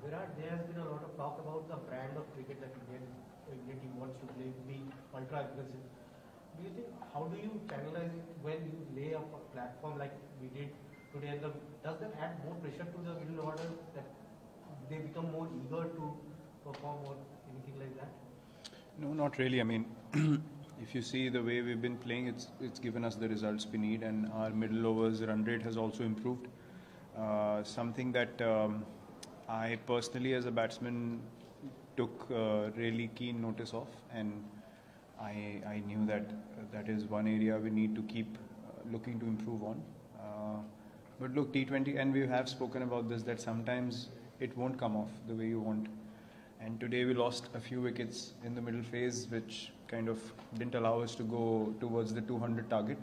Virat, there has been a lot of talk about the brand of cricket that Indian team wants to play, be ultra aggressive. Do you think, how do you channelize it when you lay up a platform like we did today? And does that add more pressure to the middle order that they become more eager to perform or anything like that? No, not really. I mean, if you see the way we've been playing, it's given us the results we need, and our middle overs run rate has also improved. Something that I personally, as a batsman, took really keen notice of, and I knew that that is one area we need to keep looking to improve on. But look, T20, and we have spoken about this, that sometimes it won't come off the way you want. And today we lost a few wickets in the middle phase, which kind of didn't allow us to go towards the 200 target.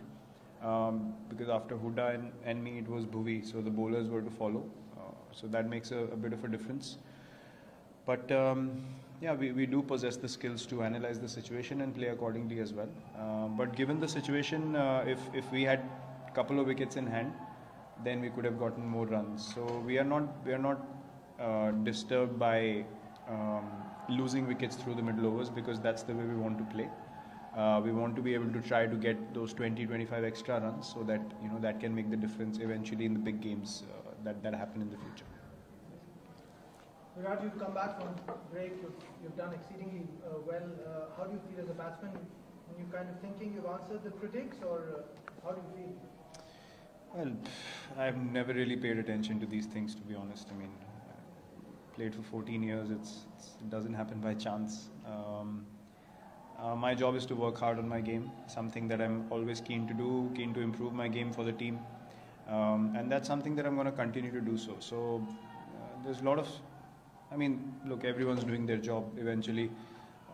Because after Huda and me, it was Bhuvi, so the bowlers were to follow. So that makes a bit of a difference. But yeah, we do possess the skills to analyze the situation and play accordingly as well. But given the situation, if we had a couple of wickets in hand, then we could have gotten more runs. So we are not disturbed by losing wickets through the middle overs, because that's the way we want to play. We want to be able to try to get those 20-25 extra runs, so that that can make the difference eventually in the big games that happen in the future. Virat, you've come back from break. You've done exceedingly well. How do you feel as a batsman? Are you kind of thinking you've answered the critics, or how do you feel? Well, I've never really paid attention to these things, to be honest. I mean, played for 14 years. It doesn't happen by chance. My job is to work hard on my game, something that I'm always keen to do, keen to improve my game for the team. And that's something that I'm going to continue to do so. So there's a lot of, I mean, look, everyone's doing their job eventually.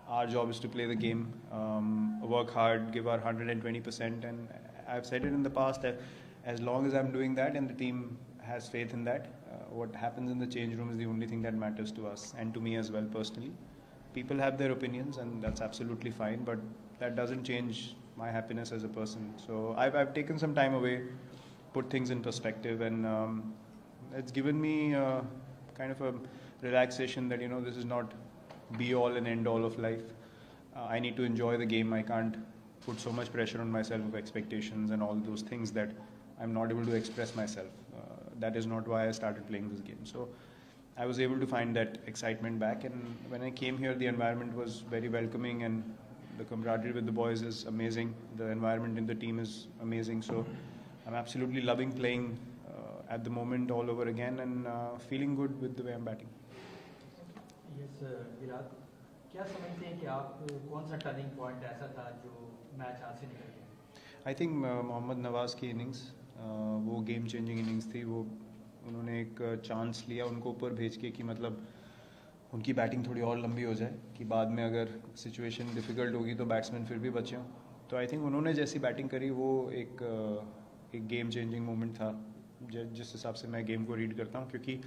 Our job is to play the game, work hard, give our 120%. And I've said it in the past that as long as I'm doing that and the team has faith in that, what happens in the change room is the only thing that matters to us and to me as well personally. People have their opinions, and that's absolutely fine, but that doesn't change my happiness as a person. So I've taken some time away, put things in perspective, and it's given me kind of a relaxation that this is not be all and end all of life. I need to enjoy the game. I can't put so much pressure on myself of expectations and all those things that I'm not able to express myself. That is not why I started playing this game. So I was able to find that excitement back, and when I came here, the environment was very welcoming, and the camaraderie with the boys is amazing. The environment in the team is amazing. So I'm absolutely loving playing at the moment all over again, and feeling good with the way I'm batting. Yes, Virat. क्या समझते हैं कि आप कौन सा turning point ऐसा था जो मैच हाथ से निकल गया? आई थिंक मोहम्मद नवाज़ की इनिंग्स वो गेम चेंजिंग इनिंग्स थी. वो उन्होंने एक चांस लिया उनको ऊपर भेज के कि मतलब उनकी बैटिंग थोड़ी और लंबी हो जाए, कि बाद में अगर सिचुएशन डिफ़िकल्ट होगी तो बैट्समैन फिर भी बचे हों. तो आई थिंक उन्होंने जैसी बैटिंग करी वो एक गेम चेंजिंग मोमेंट था, जिस हिसाब से मैं गेम को रीड करता हूँ. क्योंकि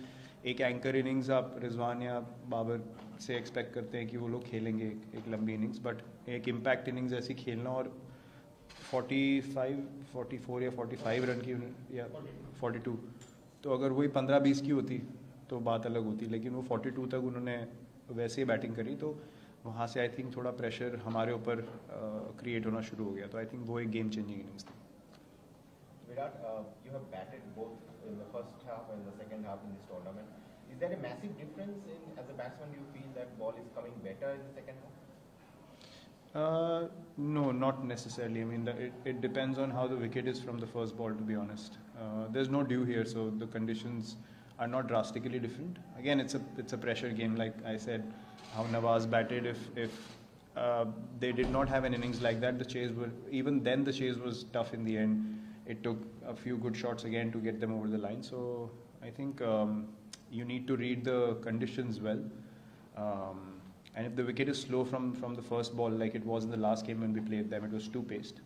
एक एंकर इनिंग्स आप रिजवान या बाबर से एक्सपेक्ट करते हैं कि वो लोग खेलेंगे एक लंबी इनिंग्स, बट एक इम्पैक्ट इनिंग्स ऐसी खेलना और 44 या 45 रन की या 42, तो अगर वही 15-20 की होती तो बात अलग होती, लेकिन वो 42 तक उन्होंने वैसे ही बैटिंग करी. तो वहाँ से आई थिंक थोड़ा प्रेशर हमारे ऊपर क्रिएट होना शुरू हो गया. तो आई थिंक वो एक गेम चेंजिंग इनिंग्स थी. Virat, you have batted both in the first half and the second half in this tournament. Is there a massive difference as a batsman? Do you feel that ball is coming better in the second half? No, not necessarily. I mean, it depends on how the wicket is from the first ball, to be honest. There's no dew here, so the conditions are not drastically different. Again, it's a pressure game, like I said. How Nawaz batted, if they did not have an innings like that, even then the chase was tough in the end. It took a few good shots again to get them over the line. So I think you need to read the conditions well. And if the wicket is slow from the first ball, like it was in the last game when we played them, it was too paced,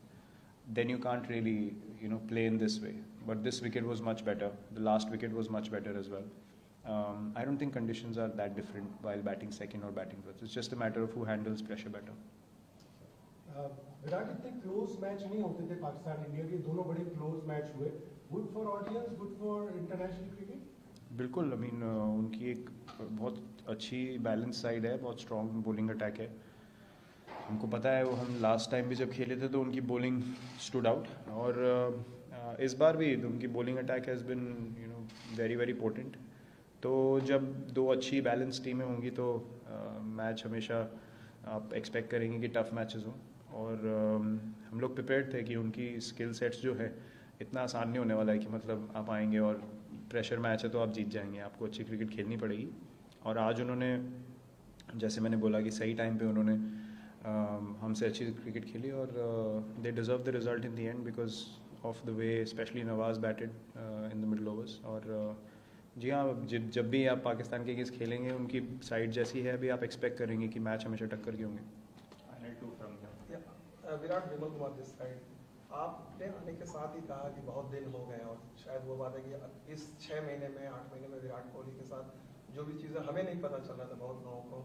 then you can't really play in this way. But this wicket was much better. The last wicket was much better as well. I don't think conditions are that different while batting second or batting first. It's just a matter of who handles pressure better. Virat, इतने close match नहीं होते थे Pakistan India के, दोनों बड़े close match हुए. Good for audience, good for international cricket. बिल्कुल. I mean उनकी एक बहुत अच्छी बैलेंस साइड है, बहुत स्ट्रॉन्ग बॉलिंग अटैक है। हमको पता है, वो हम लास्ट टाइम भी जब खेले थे तो उनकी बॉलिंग स्टूड आउट, और इस बार भी उनकी bowling attack has been very very potent. तो जब दो अच्छी बैलेंस टीमें होंगी तो मैच हमेशा आप एक्सपेक्ट करेंगे कि टफ मैचेस हों, और हम लोग प्रिपेयर्ड थे कि उनकी स्किल सेट्स जो है इतना आसान नहीं होने वाला है कि मतलब आप आएंगे और प्रेशर मैच है तो आप जीत जाएंगे, आपको अच्छी क्रिकेट खेलनी पड़ेगी। और आज उन्होंने, जैसे मैंने बोला कि सही टाइम पे उन्होंने हमसे अच्छी क्रिकेट खेली, और they deserve the result in the end because of the way specially Nawaz batted in the middle overs. और जी हाँ, जब भी आप पाकिस्तान के अगेंस्ट खेलेंगे, उनकी साइड जैसी है, अभी आप एक्सपेक्ट करेंगे कि मैच हमेशा टक्कर के होंगे। विराट, विमल कुमार दिस साइड, आपने आने के साथ ही कहा कि बहुत दिन हो गए, और शायद वो बात है कि इस 6 महीने में 8 महीने में विराट कोहली के साथ जो भी चीज़ें हमें नहीं पता चल रहा था बहुत लोगों को,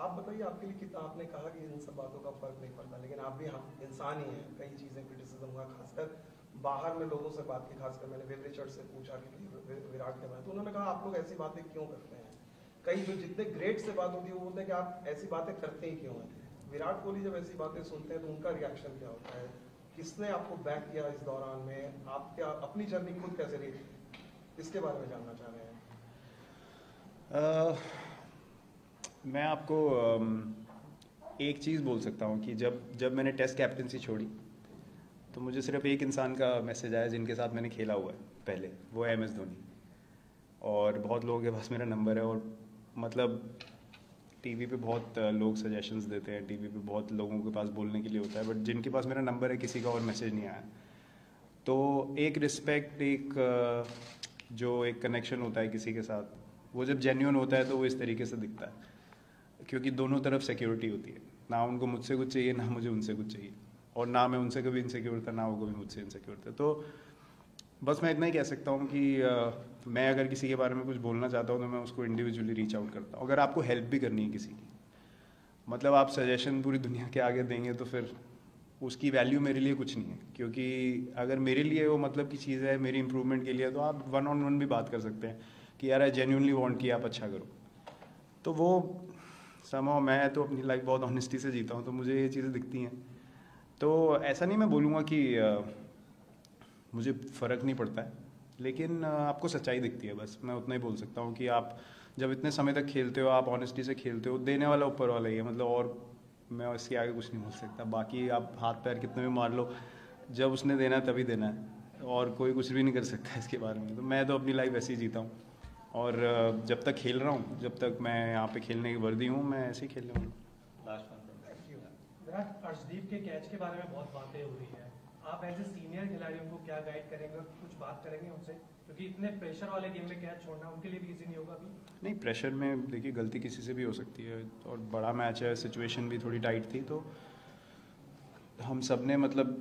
आप बताइए आपके लिए कितना, आपने कहा कि इन सब बातों का फर्क नहीं पड़ता, लेकिन आप भी हम इंसान ही हैं, कई चीज़ें क्रिटिसिज्म हुआ, खासकर बाहर में लोगों से बात की, खासकर मैंने वेब रिचर्ड से पूछा कि विराट के बारे, तो उन्होंने कहा आप लोग ऐसी बातें क्यों करते हैं। कई जो जितने ग्रेट से बात होती है वो बोलते हैं कि आप ऐसी बातें करते ही क्यों हैं। विराट कोहली जब ऐसी बातें सुनते हैं तो उनका रिएक्शन क्या होता है, किसने आपको बैक किया इस दौरान में, आप क्या अपनी जर्नी खुद कैसे रही, इसके बारे में जानना चाह रहे हैं। मैं आपको एक चीज़ बोल सकता हूँ कि जब मैंने टेस्ट कैप्टनसी छोड़ी तो मुझे सिर्फ एक इंसान का मैसेज आया जिनके साथ मैंने खेला हुआ है पहले, वो है MS धोनी। और बहुत लोगों के पास मेरा नंबर है, और मतलब टीवी पे बहुत लोग सजेशंस देते हैं, टीवी पे बहुत लोगों के पास बोलने के लिए होता है, बट जिनके पास मेरा नंबर है किसी का और मैसेज नहीं आया। तो एक रिस्पेक्ट, एक जो एक कनेक्शन होता है किसी के साथ, वो जब जेन्युइन होता है तो वो इस तरीके से दिखता है, क्योंकि दोनों तरफ सिक्योरिटी होती है, ना उनको मुझसे कुछ चाहिए ना मुझे उनसे कुछ चाहिए, और ना मैं उनसे कभी इनसिक्योर था ना वो कभी मुझसे इनसिक्योर था। तो बस मैं इतना ही कह सकता हूँ कि मैं अगर किसी के बारे में कुछ बोलना चाहता हूँ तो मैं उसको इंडिविजुअली रीच आउट करता हूँ। अगर आपको हेल्प भी करनी है किसी की, मतलब आप सजेशन पूरी दुनिया के आगे देंगे तो फिर उसकी वैल्यू मेरे लिए कुछ नहीं है, क्योंकि अगर मेरे लिए वो मतलब की चीज़ है मेरी इंप्रूवमेंट के लिए, तो आप 1-on-1 भी बात कर सकते हैं कि यार आई जेन्युइनली वांट कि आप अच्छा करो। तो वो समहाउ, मैं तो अपनी लाइफ बहुत ऑनेस्टी से जीता हूँ, तो मुझे ये चीज़ें दिखती हैं। तो ऐसा नहीं मैं बोलूँगा कि मुझे फ़र्क नहीं पड़ता है, लेकिन आपको सच्चाई दिखती है, बस मैं उतना ही बोल सकता हूँ कि आप जब इतने समय तक खेलते हो, आप ऑनेस्टी से खेलते हो, देने वाला ऊपर वाला ही है, मतलब और मैं इसके आगे कुछ नहीं बोल सकता। बाकी आप हाथ पैर कितने भी मार लो, जब उसने देना है तभी देना है, और कोई कुछ भी नहीं कर सकता इसके बारे में। तो मैं तो अपनी लाइफ ऐसे ही जीता हूँ, और जब तक खेल रहा हूँ, जब तक मैं यहाँ पे खेलने की वर्दी हूँ, मैं ऐसे ही खेलने वाला हूँ। विराट, अर्शदीप के कैच के बारे में बहुत बातें हो रही है, आप एज ए सीनियर खिलाड़ियों को क्या गाइड करेंगे, कुछ बात करेंगे उनसे, क्योंकि इतने प्रेशर वाले गेम में कैच छोड़ना उनके लिए भी इजी नहीं होगा अभी। नहीं, प्रेशर में देखिए गलती किसी से भी हो सकती है, और बड़ा मैच है, सिचुएशन भी थोड़ी टाइट थी, तो हम सब ने, मतलब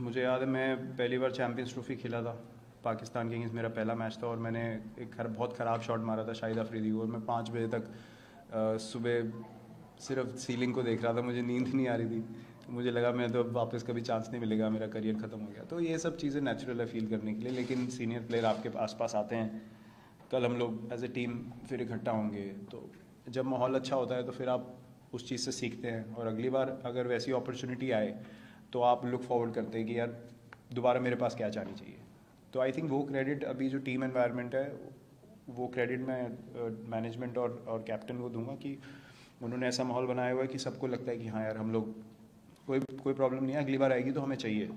मुझे याद है मैं पहली बार चैम्पियंस ट्रॉफी खेला था पाकिस्तान के अगेंस्ट, मेरा पहला मैच था, और मैंने एक बहुत ख़राब शॉट मारा था शाहिद अफरीदी को, और मैं 5 बजे तक सुबह सिर्फ सीलिंग को देख रहा था, मुझे नींद नहीं आ रही थी, मुझे लगा मैं तो वापस कभी चांस नहीं मिलेगा, मेरा करियर ख़त्म हो गया। तो ये सब चीज़ें नेचुरल है फील करने के लिए, लेकिन सीनियर प्लेयर आपके आसपास आते हैं, कल हम लोग एज ए टीम फिर इकट्ठा होंगे, तो जब माहौल अच्छा होता है तो फिर आप उस चीज़ से सीखते हैं, और अगली बार अगर वैसी अपॉर्चुनिटी आए तो आप लुक फॉरवर्ड करते हैं कि यार दोबारा मेरे पास क्या आनी चाहिए। तो आई थिंक वो क्रेडिट अभी जो टीम एनवायरनमेंट है, वो क्रेडिट मैं मैनेजमेंट और कैप्टन को दूंगा कि उन्होंने ऐसा माहौल बनाया हुआ है कि सबको लगता है कि हाँ यार हम लोग कोई प्रॉब्लम नहीं है, अगली बार आएगी तो हमें चाहिए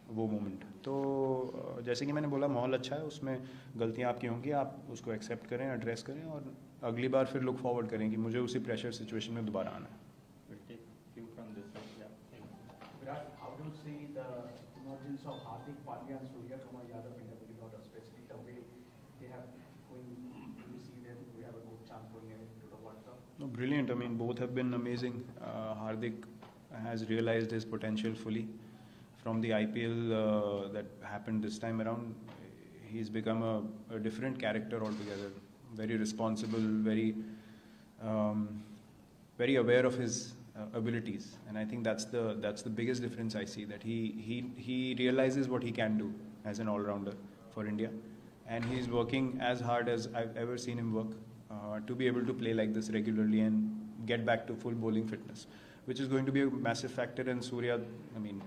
वो मोमेंट। तो जैसे कि मैंने बोला, माहौल अच्छा है, उसमें गलतियाँ आपकी होंगी, आप उसको एक्सेप्ट करें, एड्रेस करें, और अगली बार फिर लुक फॉरवर्ड करें कि मुझे उसी प्रेशर सिचुएशन में दोबारा आना है। Virat, how do you see the emergence of Hardik Pandya and Surya Kumar Yadav in the middle order, especially the way they have going? Do you see them? We have a good chance going into the World Cup. No, brilliant. I mean, both have been amazing. Hardik has realized his potential fully from the IPL that happened this time around. He's become a different character altogether. Very responsible, very aware of his abilities, and I think that's the biggest difference I see. That he realizes what he can do as an all-rounder for India, and he's working as hard as I've ever seen him work. to be able to play like this regularly and get back to full bowling fitness, which is going to be a massive factor. And Surya, I mean,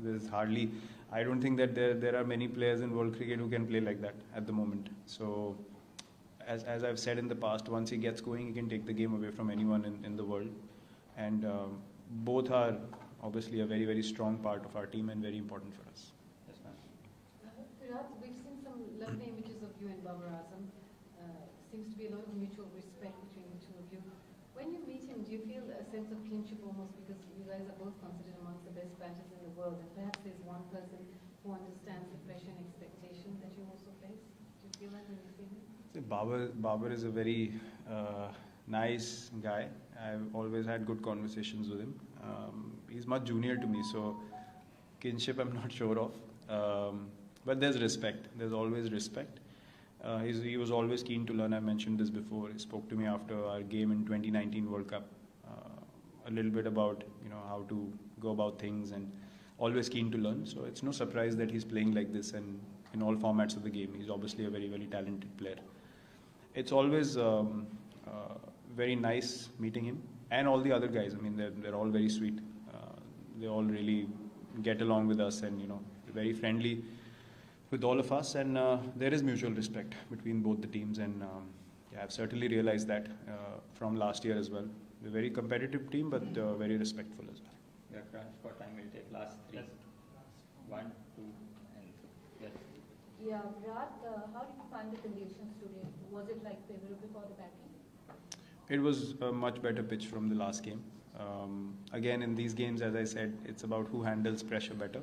there's hardly, I don't think that there are many players in world cricket who can play like that at the moment. So, as I've said in the past, once he gets going, he can take the game away from anyone in the world. And both are obviously a very, very strong part of our team and very important for us. Yes, ma'am. Virat, we've seen some lovely images of you and Babar Azam. Seems to be a lot of mutual respect between the two of you. When you meet him, do you feel a sense of kinship almost because you guys are both considered amongst the best batters in the world, and perhaps there's one person who understands the pressure and expectation that you also face? Do you feel that when you see him? See, Babar is a very nice guy. I've always had good conversations with him. He's much junior to me, so kinship I'm not sure of. But there's respect. There's always respect. He was always keen to learn. I mentioned this before. He spoke to me after our game in 2019 World Cup, a little bit about how to go about things, and always keen to learn. So it's no surprise that he's playing like this and in all formats of the game. He's obviously a very, very talented player. It's always very nice meeting him and all the other guys. I mean, they're all very sweet. They all really get along with us, and they're very friendly with all of us, and there is mutual respect between both the teams, and yeah, I've certainly realized that from last year as well. We're a very competitive team, but very respectful as well. We are crunched for time. We'll take last three. Yes. 1, 2, and 3. Yes. Yeah, Virat, how did you find the conditions today? Was it like favorable for the batting? It was a much better pitch from the last game. Again, in these games, as I said, it's about who handles pressure better.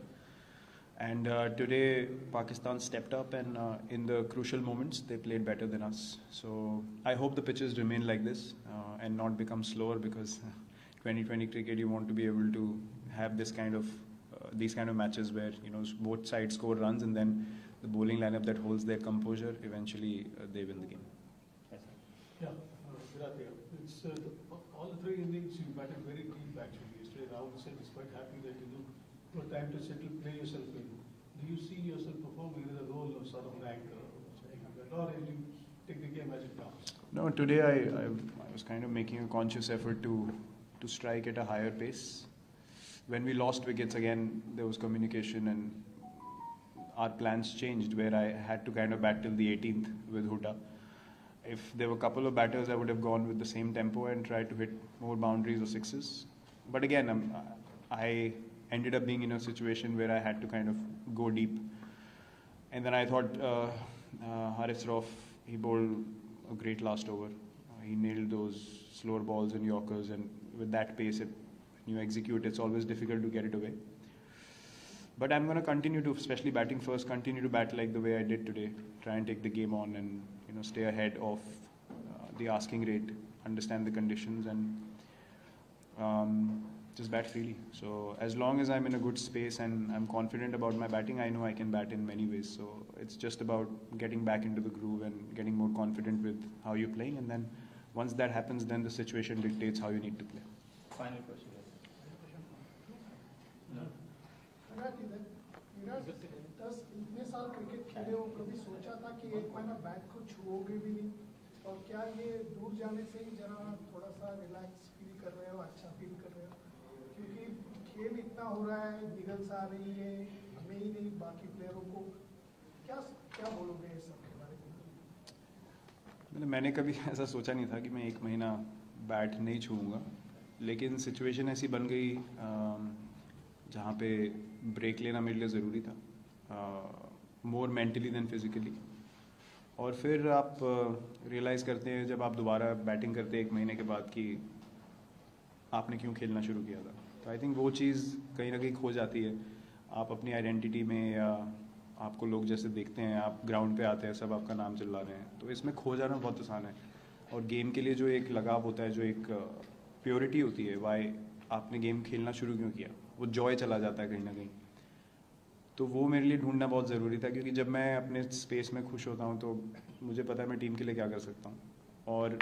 And today, Pakistan stepped up, and in the crucial moments, they played better than us. So I hope the pitches remain like this and not become slower, because 2020 cricket, you want to be able to have this kind of these kind of matches where both sides score runs, and then the bowling lineup that holds their composure, eventually they win the game. Yes, Yeah, Virat here. It's all the 3 innings you batted very deep actually. Yesterday, Rahul said he's quite happy that you were time to settle, play yourself in. Do you see yourself performing in the role of sort of an anchor, or will you take the game as it comes? No, today I was kind of making a conscious effort to strike at a higher pace. When we lost wickets again, there was communication, and our plans changed, where I had to kind of bat till the 18th with Huda. If there were a couple of batters, I would have gone with the same tempo and tried to hit more boundaries or sixes. But again, I ended up being in a situation where I had to kind of go deep. And then I thought Harris Roff, he bowled a great last over. He nailed those slower balls and Yorkers, and with that pace, when you execute, it's always difficult to get it away. But I'm going to continue to, especially batting first, continue to bat like the way I did today. Try and take the game on, and stay ahead of the asking rate, understand the conditions, and just bat freely. So as long as I'm in a good space and I'm confident about my batting, I know I can bat in many ways. So it's just about getting back into the groove and getting more confident with how you're playing, and then once that happens, then the situation dictates how you need to play. Final question. दस इतने साल cricket खेले हो, कभी सोचा था कि एक महीना बैट को छुओगे भी नहीं? और क्या ये दूर जाने से ही जरा थोड़ा सा रिलैक्स फील कर रहे हो, अच्छा फील कर रहे हो? क्योंकि खेल इतना हो रहा है, निगल्स आ रही है, हमें ही नहीं बाकी प्लेयरों को, क्या बोलोगे इस सब के बारे में? मैंने कभी ऐसा सोचा नहीं था कि मैं एक महीना बैट नहीं छूऊंगा, लेकिन सिचुएशन ऐसी बन गई जहाँ पे ब्रेक लेना मेरे लिए ज़रूरी था, मोर मेंटली देन फिजिकली। और फिर आप रियलाइज़ करते हैं जब आप दोबारा बैटिंग करते हैं एक महीने के बाद कि आपने क्यों खेलना शुरू किया था। तो आई थिंक वो चीज़ कहीं ना कहीं खो जाती है आप अपनी आइडेंटिटी में, या आपको लोग जैसे देखते हैं, आप ग्राउंड पे आते हैं, सब आपका नाम चिल्ला रहे हैं, तो इसमें खो जाना बहुत आसान है। और गेम के लिए जो एक लगाव होता है, जो एक प्योरिटी होती है, वाई आपने गेम खेलना शुरू क्यों किया, वो जॉय चला जाता है कहीं ना कहीं। तो वो मेरे लिए ढूंढना बहुत ज़रूरी था, क्योंकि जब मैं अपने स्पेस में खुश होता हूँ तो मुझे पता है मैं टीम के लिए क्या कर सकता हूँ, और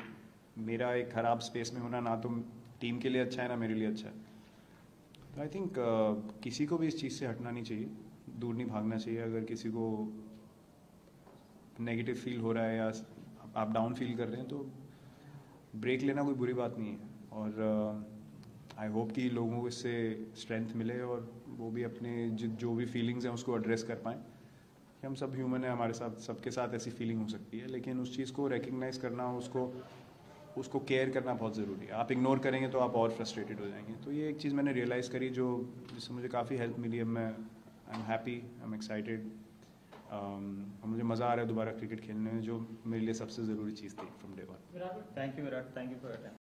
मेरा एक ख़राब स्पेस में होना ना तो टीम के लिए अच्छा है ना मेरे लिए अच्छा है। तो आई थिंक किसी को भी इस चीज़ से हटना नहीं चाहिए, दूर नहीं भागना चाहिए। अगर किसी को नेगेटिव फील हो रहा है या आप डाउन फील कर रहे हैं, तो ब्रेक लेना कोई बुरी बात नहीं है, और आई होप कि लोगों को इससे स्ट्रेंथ मिले और वो भी अपने जो भी फीलिंग्स हैं उसको एड्रेस कर पाएँ। कि हम सब ह्यूमन हैं, हमारे साथ सबके साथ ऐसी फीलिंग हो सकती है, लेकिन उस चीज़ को रिकग्नाइज करना, उसको केयर करना बहुत ज़रूरी है। आप इग्नोर करेंगे तो आप और फ्रस्ट्रेटेड हो जाएंगे। तो ये एक चीज़ मैंने रियलाइज़ करी जिससे मुझे काफ़ी हेल्प मिली। अब मैं I am happy, I am excited, और मुझे मज़ा आ रहा है दोबारा क्रिकेट खेलने में, जो मेरे लिए सबसे ज़रूरी चीज़ थी from day one. Thank you, Virat. Thank you for your time.